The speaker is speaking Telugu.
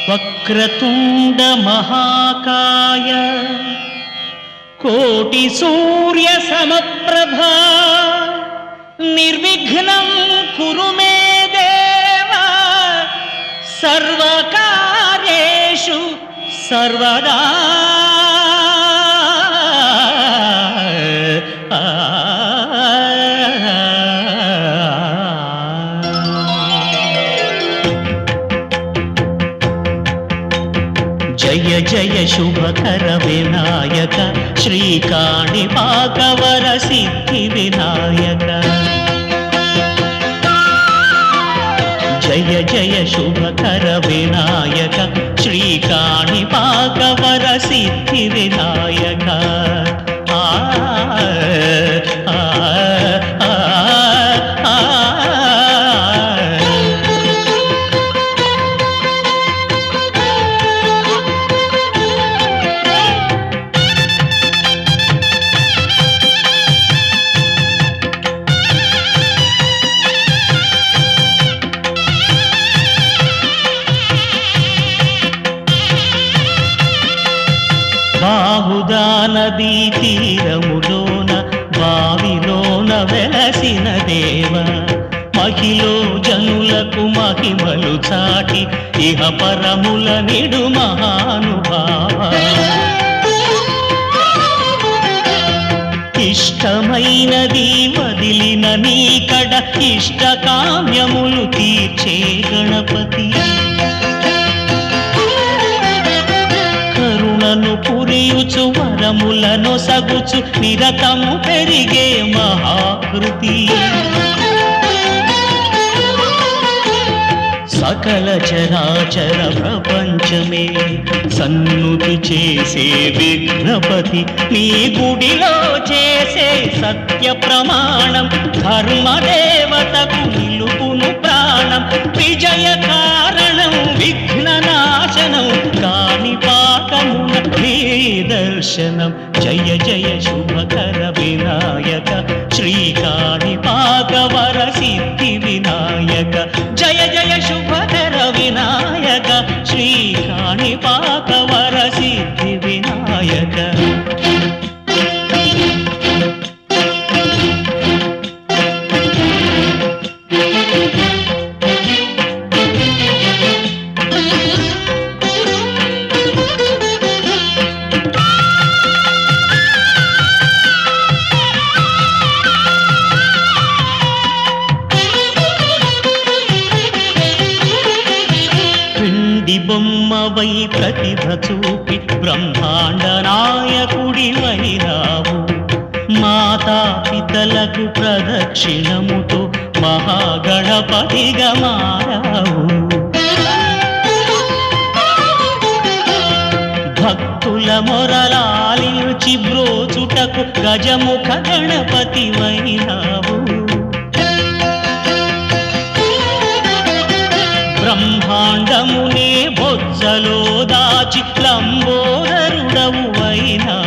వక్రతుండ మహాకాయ కోటి సూర్య సమప్రభా నిర్విఘ్నం కురు మే దేవ సర్వకార్యేషు సర్వదా. జయ జయ శుభకర వినాయక శ్రీకాణిపాకవర సిద్ధి వినాయక. జయ జయ శుభకర వినాయక శ్రీకాణిపాకవర సిద్ధి వినాయక. బాహుదా నదీ తీరములోన బావిలోన వెలసిన దేవ మహిలో జనులకు మహిమలు చాటి ఇహ పరముల నిడు మహానుభావ. ఇష్టమైనది వదిలిన నీకడ ఇష్ట కామ్యములు తీర్చే గణపతి. కరుణను పురియుచు వరములను సగుచు నిరతము పెరిగే మహాకృతి. సకల చరాచర ప్రపంచమే సన్నుతి చేసే విఘ్నపతి. నీ గుడిలో చేసే సత్య ప్రమాణం ధర్మదేవతకు నిలుపును ప్రాణం. విజయ కారణం విఘ్న నాశనం కాణిపాకమున నీ దర్శనం. జయ జయ శుభకర వినాయక శ్రీకాణిపాకవర సిద్ధి వినాయక. జయ జయ శుభకర వినాయక శ్రీకాణిపాకవర సిద్ధి వినాయక. బొమ్మవై ప్రతిభ చూపి బ్రహ్మాండ నాయకుడివైనావు. మాతా పితలకు ప్రదక్షిణముతో మహాగణపతిగా మారావు. భక్తుల మొరలాలించి బ్రోచుటకు గజముఖ గణపతివైనావు. బ్రహ్మాండమునే బొజ్జలో దాచి లంబోదరుడవు అయినా.